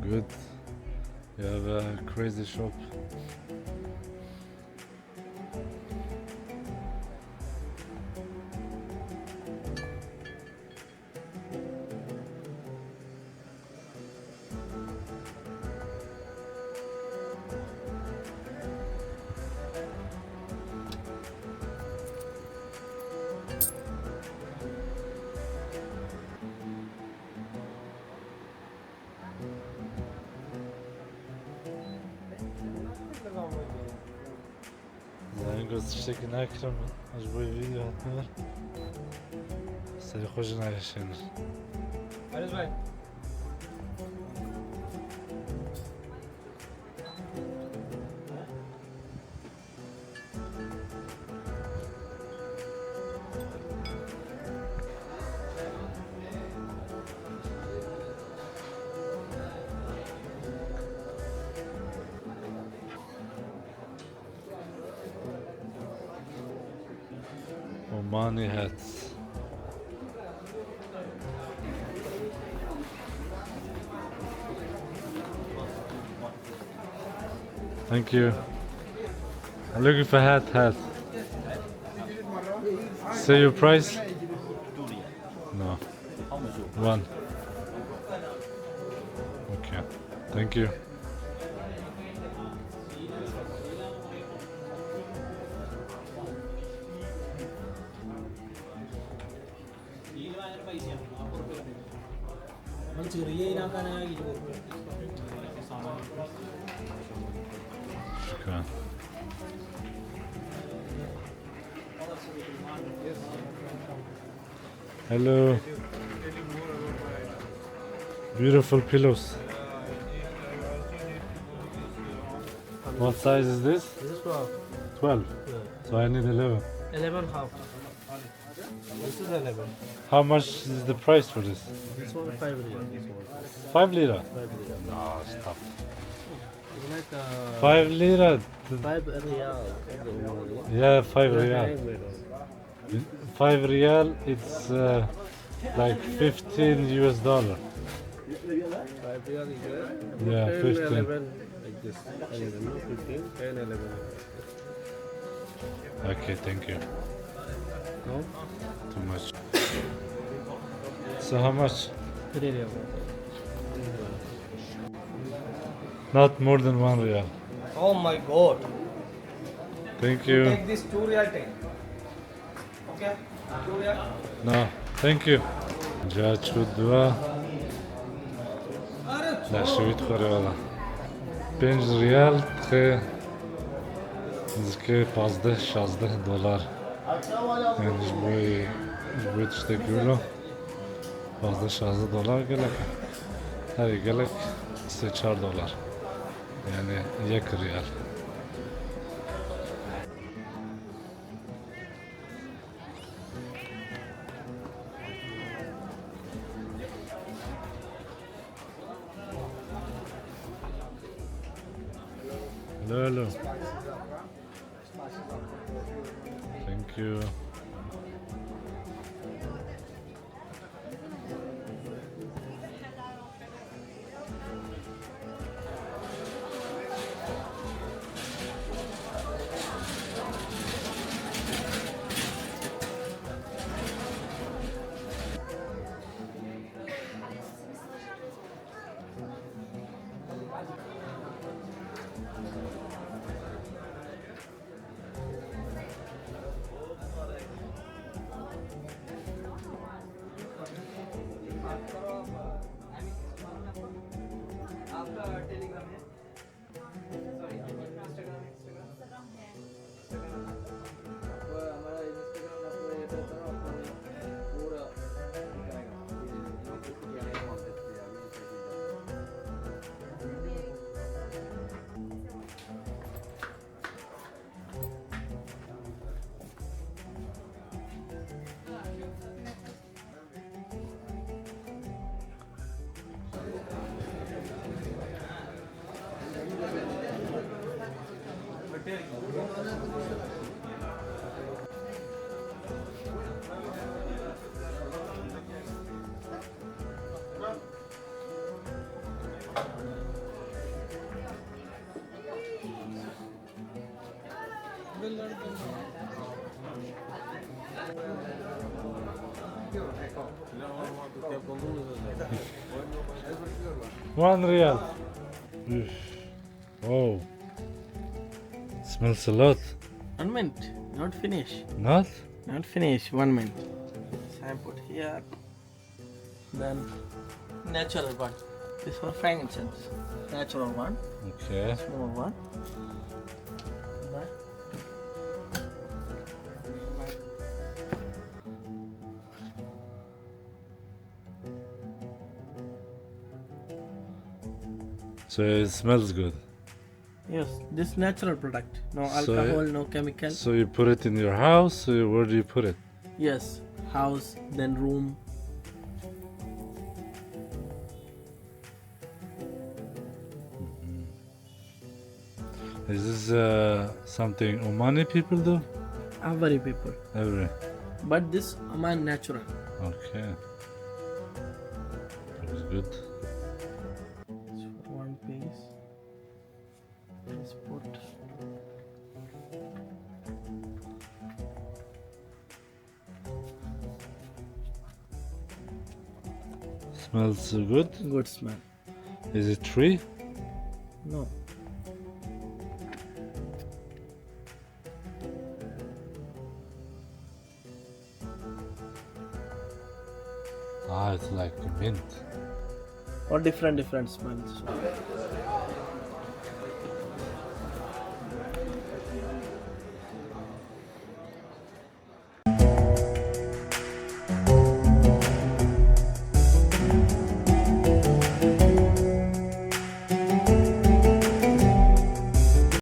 Good. You have a crazy shop. زين قلت تشتكي ناكرم أجبوي فيديو هاتنر سري خوشنا يشينر Ares bhai. Omani hats. Thank you. I'm looking for hat. Say your price? No. One. Okay. Thank you. Shukran. Hello. Beautiful pillows. What size is this? This is 12. 12. So I need 11. 11 half. This is 11. How much is the price for this? This one 5 riyal. This one 5 lira. 5 riyal. No, stop. It's like 5 lira. 5 riyal. Yeah, 5 riyal. 5 riyal, it's like 15 US dollar. 5 riyal is there. Yeah, 10, 15. 11 like this. 11, no? 15, 10, 11. Okay, thank you. No? Too much. So how much? 3 riyal. Not more than 1 riyal. Oh my god. Thank you. Take this 2 real take. Okay? 2 real. No, thank you. جا چود لا شويت خوري والله 5 ريال تخي نزكي 15-16 دولار يعني جبوي تشتكي له 15-16 دولار قالك هذي قالك 4 دولار يعني 1 ريال Hello. Thank you. One real. Oof. Wow. Smells a lot. 1 minute, not finish. Not? Not finish, 1 minute. So I put here. Then natural one. This for frankincense. Natural one. Okay. Small one. But So it smells good. yes, this natural product. No So- alcohol, no chemical. So you put it in your house? Where do you put it? Yes, house, then room. Is this something Omani people do? Every people. Every. But this Oman natural. Okay. Looks good. So one piece. Just put. Smells good. Good smell. Is it tree? No. Ah, it's like mint. Or different smells.